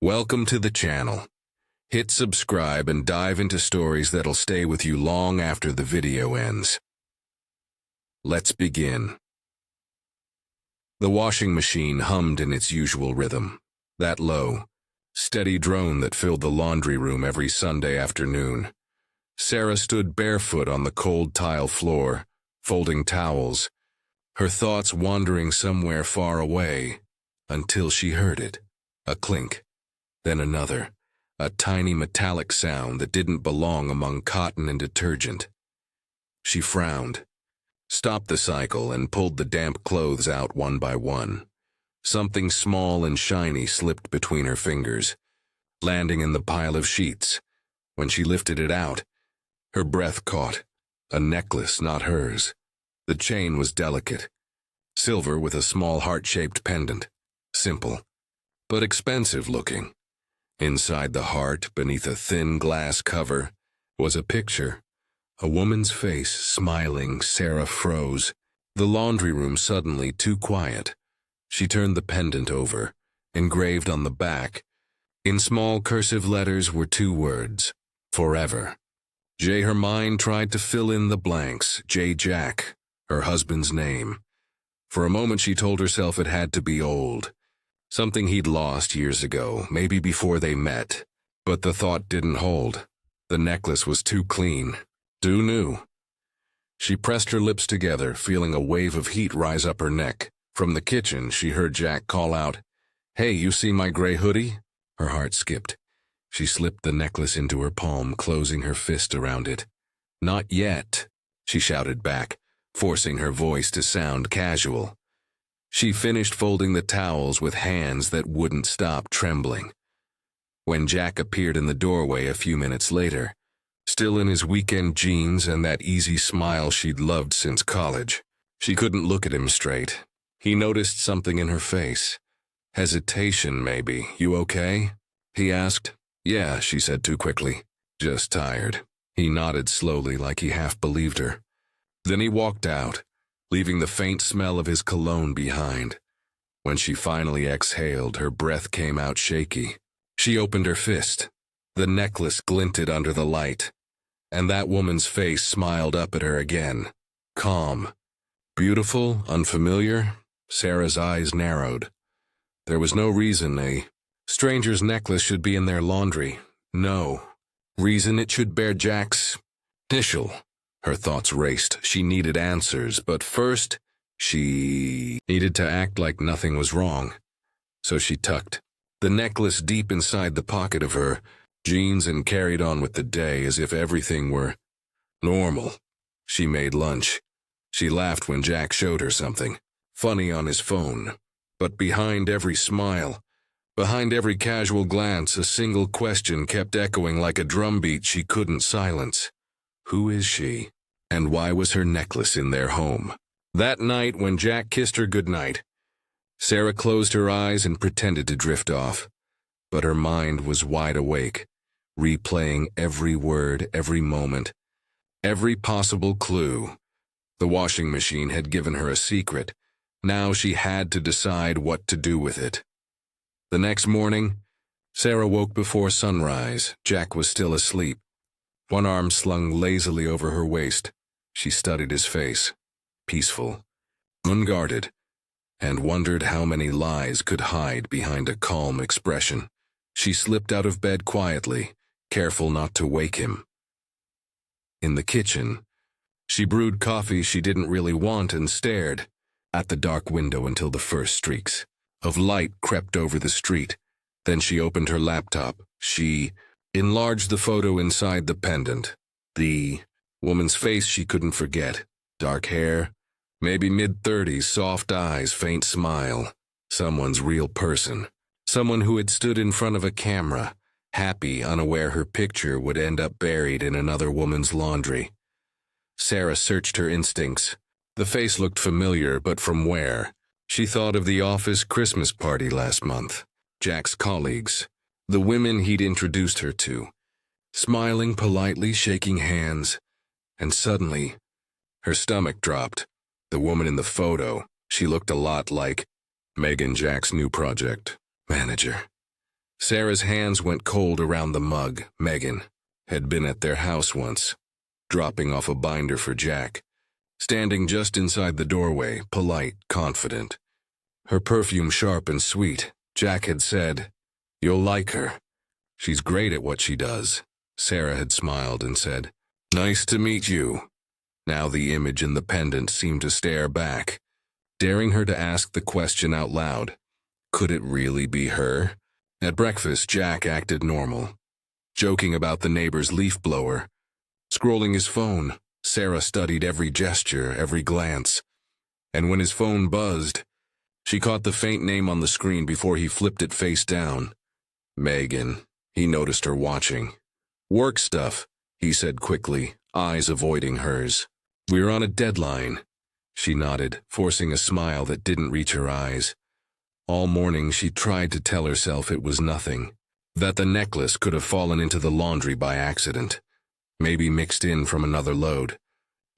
Welcome to the channel. Hit subscribe and dive into stories that'll stay with you long after the video ends. Let's begin. The washing machine hummed in its usual rhythm, that low, steady drone that filled the laundry room every Sunday afternoon. Sarah stood barefoot on the cold tile floor, folding towels, her thoughts wandering somewhere far away, until she heard it. A clink, then another, a tiny metallic sound that didn't belong among cotton and detergent. She frowned, stopped the cycle, and pulled the damp clothes out one by one. Something small and shiny slipped between her fingers, landing in the pile of sheets. When she lifted it out, her breath caught. A necklace, not hers. The chain was delicate, silver with a small heart-shaped pendant. Simple, but expensive looking. Inside the heart, beneath a thin glass cover, was a picture. A woman's face, smiling. Sarah froze. The laundry room suddenly too quiet. She turned the pendant over. Engraved on the back, in small cursive letters, were two words: forever. Her mind tried to fill in the blanks. Jack, her husband's name. For a moment she told herself it had to be old. Something he'd lost years ago, maybe before they met. But the thought didn't hold. The necklace was too clean, too new. She pressed her lips together, feeling a wave of heat rise up her neck. From the kitchen, she heard Jack call out, "Hey, you see my gray hoodie?" Her heart skipped. She slipped the necklace into her palm, closing her fist around it. "Not yet," she shouted back, forcing her voice to sound casual. She finished folding the towels with hands that wouldn't stop trembling. When Jack appeared in the doorway a few minutes later, still in his weekend jeans and that easy smile she'd loved since college, she couldn't look at him straight. He noticed something in her face. Hesitation, maybe. "You okay?" he asked. "Yeah," she said too quickly. "Just tired." He nodded slowly, like he half believed her. Then he walked out, leaving the faint smell of his cologne behind. When she finally exhaled, her breath came out shaky. She opened her fist. The necklace glinted under the light, and that woman's face smiled up at her again. Calm. Beautiful, unfamiliar. Sarah's eyes narrowed. There was no reason a stranger's necklace should be in their laundry. No reason it should bear Jack's initial. Her thoughts raced. She needed answers, but first, she needed to act like nothing was wrong. So she tucked the necklace deep inside the pocket of her jeans and carried on with the day as if everything were normal. She made lunch. She laughed when Jack showed her something funny on his phone. But behind every smile, behind every casual glance, a single question kept echoing like a drumbeat she couldn't silence. Who is she? And why was her necklace in their home? That night, when Jack kissed her goodnight, Sarah closed her eyes and pretended to drift off. But her mind was wide awake, replaying every word, every moment, every possible clue. The washing machine had given her a secret. Now she had to decide what to do with it. The next morning, Sarah woke before sunrise. Jack was still asleep, one arm slung lazily over her waist. She studied his face, peaceful, unguarded, and wondered how many lies could hide behind a calm expression. She slipped out of bed quietly, careful not to wake him. In the kitchen, she brewed coffee she didn't really want and stared at the dark window until the first streaks of light crept over the street. Then she opened her laptop. She enlarged the photo inside the pendant. The woman's face she couldn't forget. Dark hair, maybe mid-30s, soft eyes, faint smile. Someone's real person. Someone who had stood in front of a camera, happy, unaware her picture would end up buried in another woman's laundry. Sarah searched her instincts. The face looked familiar, but from where? She thought of the office Christmas party last month. Jack's colleagues, the women he'd introduced her to, smiling politely, shaking hands. And suddenly, her stomach dropped. The woman in the photo, she looked a lot like Megan, Jack's new project manager. Sarah's hands went cold around the mug. Megan had been at their house once, dropping off a binder for Jack, standing just inside the doorway, polite, confident. Her perfume sharp and sweet. Jack had said, "You'll like her. She's great at what she does." Sarah had smiled and said, "Nice to meet you." Now the image in the pendant seemed to stare back, daring her to ask the question out loud. Could it really be her? At breakfast, Jack acted normal, joking about the neighbor's leaf blower, scrolling his phone. Sarah studied every gesture, every glance, and when his phone buzzed, she caught the faint name on the screen before he flipped it face down. Megan. He noticed her watching. "Work stuff," he said quickly, eyes avoiding hers. "We're on a deadline." She nodded, forcing a smile that didn't reach her eyes. All morning she tried to tell herself it was nothing, that the necklace could have fallen into the laundry by accident, maybe mixed in from another load,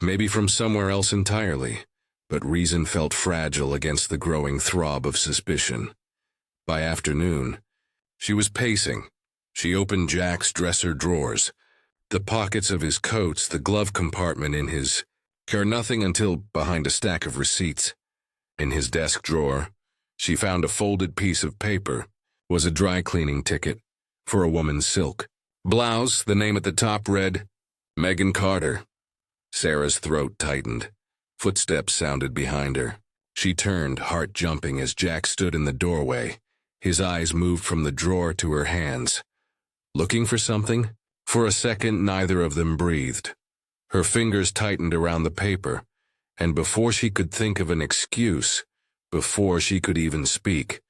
maybe from somewhere else entirely, but reason felt fragile against the growing throb of suspicion. By afternoon, she was pacing. She opened Jack's dresser drawers, the pockets of his coats, the glove compartment in his car, nothing until behind a stack of receipts. In his desk drawer, she found a folded piece of paper, was a dry cleaning ticket for a woman's silk blouse. The name at the top read, Megan Carter. Sarah's throat tightened. Footsteps sounded behind her. She turned, heart jumping, as Jack stood in the doorway. His eyes moved from the drawer to her hands. Looking for something? For a second, neither of them breathed. Her fingers tightened around the paper, and before she could think of an excuse, before she could even speak,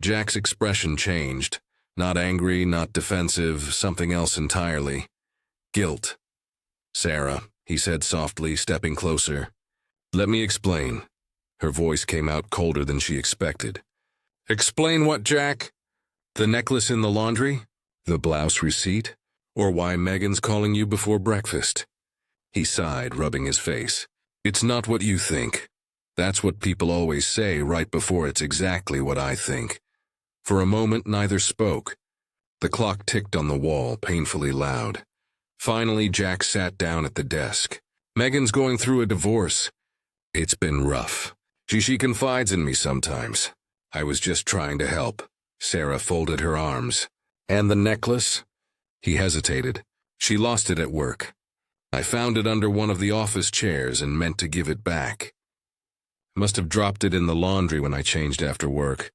Jack's expression changed. Not angry, not defensive, something else entirely. Guilt. "Sarah," he said softly, stepping closer. "Let me explain." Her voice came out colder than she expected. "Explain what, Jack? The necklace in the laundry? The blouse receipt? Or why Megan's calling you before breakfast?" He sighed, rubbing his face. "It's not what you think. That's what people always say right before it's exactly what I think." For a moment, neither spoke. The clock ticked on the wall, painfully loud. Finally, Jack sat down at the desk. "Megan's going through a divorce. It's been rough. She confides in me sometimes. I was just trying to help." Sarah folded her arms. "And the necklace?" He hesitated. "She lost it at work. I found it under one of the office chairs and meant to give it back. Must have dropped it in the laundry when I changed after work.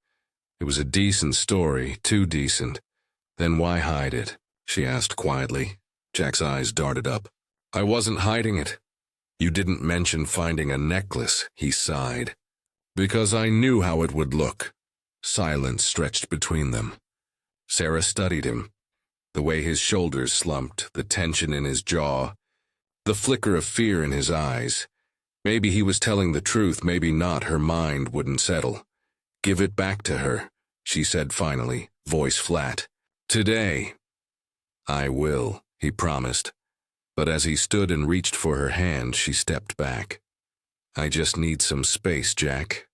It was a decent story, too decent. Then why hide it?" she asked quietly. Jack's eyes darted up. "I wasn't hiding it." "You didn't mention finding a necklace," he sighed. "Because I knew how it would look." Silence stretched between them. Sarah studied him. The way his shoulders slumped, the tension in his jaw, the flicker of fear in his eyes. Maybe he was telling the truth, maybe not. Her mind wouldn't settle. "Give it back to her," she said finally, voice flat. "Today." "I will," he promised. But as he stood and reached for her hand, she stepped back. "I just need some space, Jack."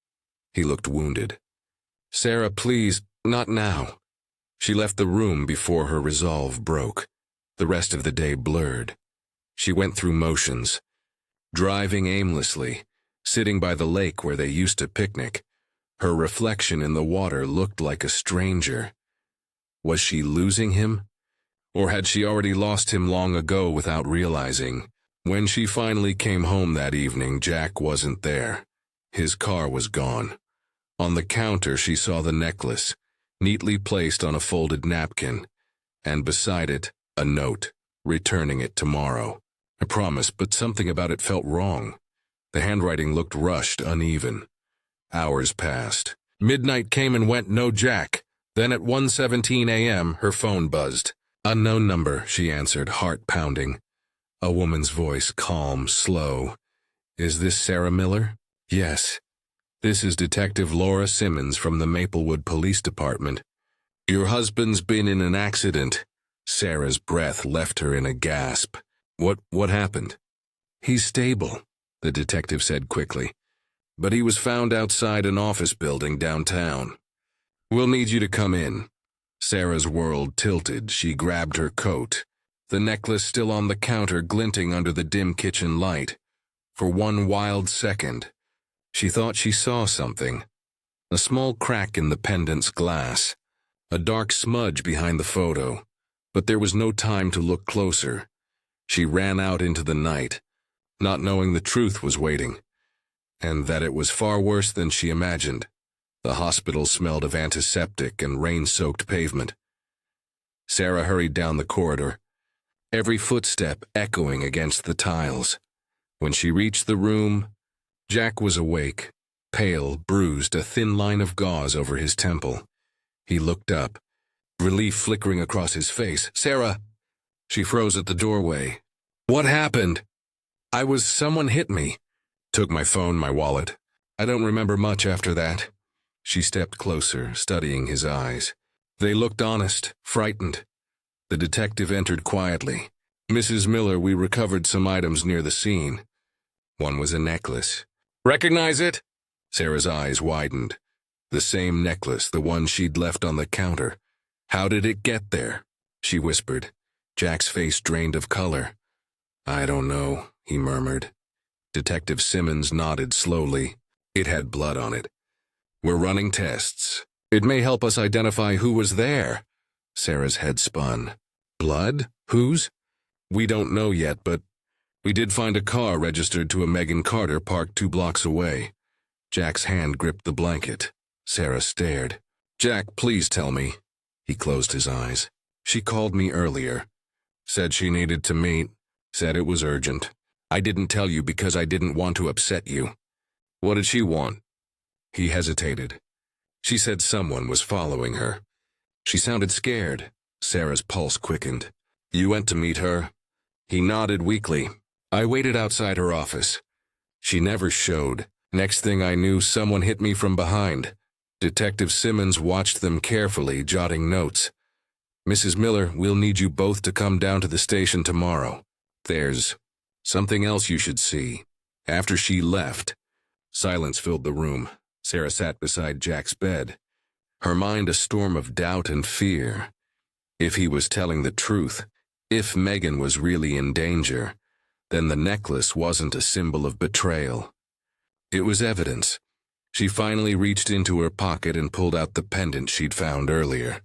He looked wounded. "Sarah, please, not now." She left the room before her resolve broke. The rest of the day blurred. She went through motions, driving aimlessly, sitting by the lake where they used to picnic. Her reflection in the water looked like a stranger. Was she losing him? Or had she already lost him long ago without realizing? When she finally came home that evening, Jack wasn't there. His car was gone. On the counter, she saw the necklace, neatly placed on a folded napkin, and beside it, a note, returning it tomorrow. I promise, but something about it felt wrong. The handwriting looked rushed, uneven. Hours passed. Midnight came and went, no Jack. Then at 1:17 a.m., her phone buzzed. "Unknown number," she answered, heart pounding. A woman's voice, calm, slow. "Is this Sarah Miller?" "Yes. This is Detective Laura Simmons from the Maplewood Police Department. Your husband's been in an accident." Sarah's breath left her in a gasp. What happened?" "He's stable," the detective said quickly. "But he was found outside an office building downtown. We'll need you to come in." Sarah's world tilted. She grabbed her coat, the necklace still on the counter glinting under the dim kitchen light. For one wild second, she thought she saw something. A small crack in the pendant's glass, a dark smudge behind the photo. But there was no time to look closer. She ran out into the night, not knowing the truth was waiting, and that it was far worse than she imagined. The hospital smelled of antiseptic and rain-soaked pavement. Sarah hurried down the corridor, every footstep echoing against the tiles. When she reached the room, Jack was awake, pale, bruised, a thin line of gauze over his temple. He looked up, relief flickering across his face. "Sarah!" She froze at the doorway. "What happened?" Someone hit me. Took my phone, my wallet. I don't remember much after that." She stepped closer, studying his eyes. They looked honest, frightened. The detective entered quietly. "Mrs. Miller, we recovered some items near the scene." One was a necklace. "Recognize it?" Sarah's eyes widened. The same necklace, the one she'd left on the counter. "How did it get there?" she whispered. Jack's face drained of color. "I don't know," he murmured. Detective Simmons nodded slowly. "It had blood on it. We're running tests. It may help us identify who was there." Sarah's head spun. "Blood? Whose?" "We don't know yet, but we did find a car registered to a Megan Carter parked 2 blocks away." Jack's hand gripped the blanket. Sarah stared. "Jack, please tell me." He closed his eyes. "She called me earlier. Said she needed to meet. Said it was urgent. I didn't tell you because I didn't want to upset you." "What did she want?" He hesitated. "She said someone was following her. She sounded scared." Sarah's pulse quickened. "You went to meet her?" He nodded weakly. "I waited outside her office. She never showed. Next thing I knew, someone hit me from behind." Detective Simmons watched them carefully, jotting notes. "Mrs. Miller, we'll need you both to come down to the station tomorrow. There's something else you should see." After she left, silence filled the room. Sarah sat beside Jack's bed, her mind a storm of doubt and fear. If he was telling the truth, if Megan was really in danger, then the necklace wasn't a symbol of betrayal. It was evidence. She finally reached into her pocket and pulled out the pendant she'd found earlier.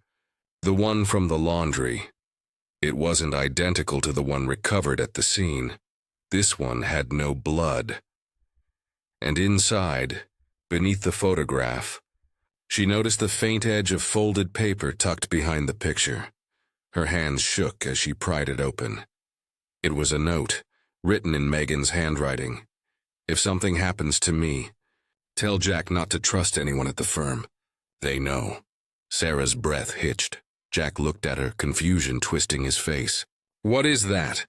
The one from the laundry. It wasn't identical to the one recovered at the scene. This one had no blood. And inside, beneath the photograph, she noticed the faint edge of folded paper tucked behind the picture. Her hands shook as she pried it open. It was a note, written in Megan's handwriting. "If something happens to me, tell Jack not to trust anyone at the firm. They know." Sarah's breath hitched. Jack looked at her, confusion twisting his face. "What is that?"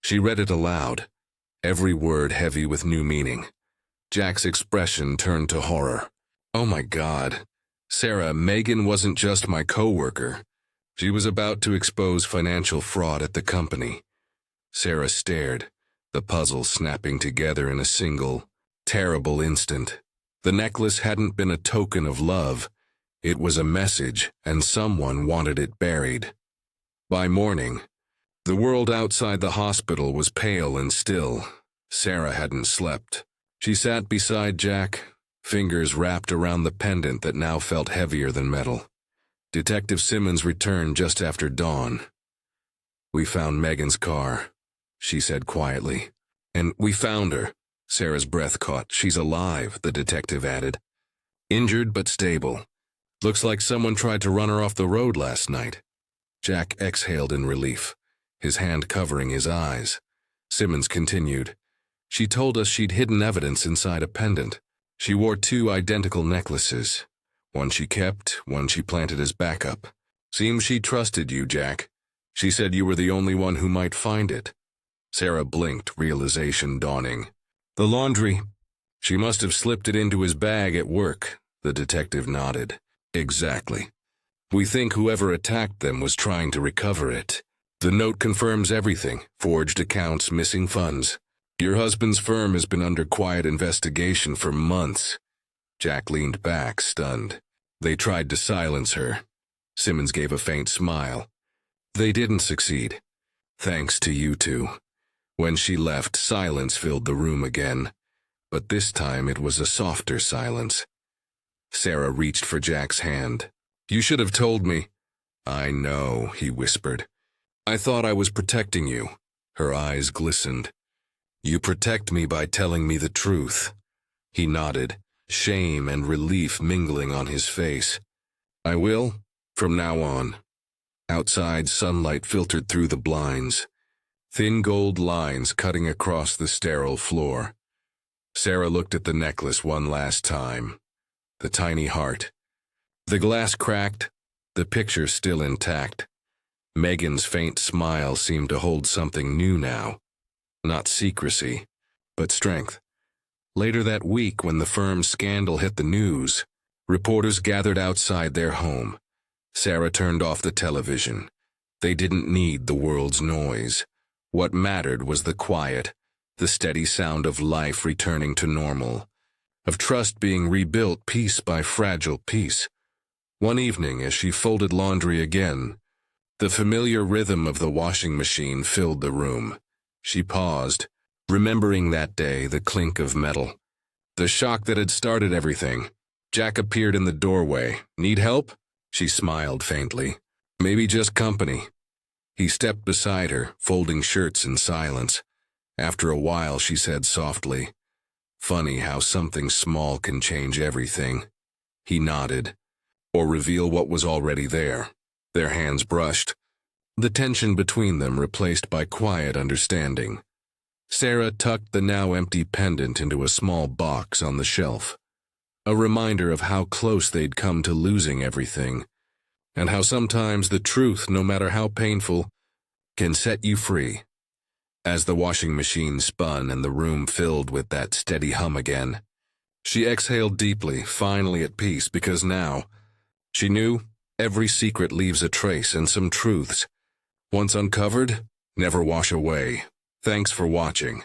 She read it aloud, every word heavy with new meaning. Jack's expression turned to horror. "Oh my God. Sarah, Megan wasn't just my coworker. She was about to expose financial fraud at the company." Sarah stared, the puzzle snapping together in a single, terrible instant. The necklace hadn't been a token of love. It was a message, and someone wanted it buried. By morning, the world outside the hospital was pale and still. Sarah hadn't slept. She sat beside Jack, fingers wrapped around the pendant that now felt heavier than metal. Detective Simmons returned just after dawn. "We found Megan's car," she said quietly. "And we found her." Sarah's breath caught. "She's alive," the detective added. "Injured but stable. Looks like someone tried to run her off the road last night." Jack exhaled in relief, his hand covering his eyes. Simmons continued. "She told us she'd hidden evidence inside a pendant. She wore 2 identical necklaces. One she kept, one she planted as backup. Seems she trusted you, Jack. She said you were the only one who might find it." Sarah blinked, realization dawning. "The laundry. She must have slipped it into his bag at work." The detective nodded. "Exactly. We think whoever attacked them was trying to recover it. The note confirms everything. Forged accounts, missing funds. Your husband's firm has been under quiet investigation for months." Jack leaned back, stunned. "They tried to silence her. Simmons gave a faint smile. They didn't succeed. Thanks to you two. When she left, silence filled the room again. But this time it was a softer silence. Sarah reached for Jack's hand. You should have told me. I know, he whispered. I thought I was protecting you. Her eyes glistened. You protect me by telling me the truth. He nodded, shame and relief mingling on his face. I will, from now on. Outside, sunlight filtered through the blinds, thin gold lines cutting across the sterile floor. Sarah looked at the necklace one last time. The tiny heart. The glass cracked, the picture still intact. Megan's faint smile seemed to hold something new now. Not secrecy, but strength. Later that week, when the firm's scandal hit the news, reporters gathered outside their home. Sarah turned off the television. They didn't need the world's noise. What mattered was the quiet, the steady sound of life returning to normal, of trust being rebuilt piece by fragile piece. One evening, as she folded laundry again, the familiar rhythm of the washing machine filled the room. She paused, remembering that day, the clink of metal, the shock that had started everything. Jack appeared in the doorway. Need help? She smiled faintly. Maybe just company. He stepped beside her, folding shirts in silence. After a while, she said softly, Funny how something small can change everything. He nodded, or reveal what was already there. Their hands brushed, the tension between them replaced by quiet understanding. Sarah tucked the now empty pendant into a small box on the shelf, a reminder of how close they'd come to losing everything, and how sometimes the truth, no matter how painful, can set you free. As the washing machine spun and the room filled with that steady hum again, she exhaled deeply, finally at peace, because now, she knew, every secret leaves a trace, and some truths, once uncovered, never wash away. Thanks for watching.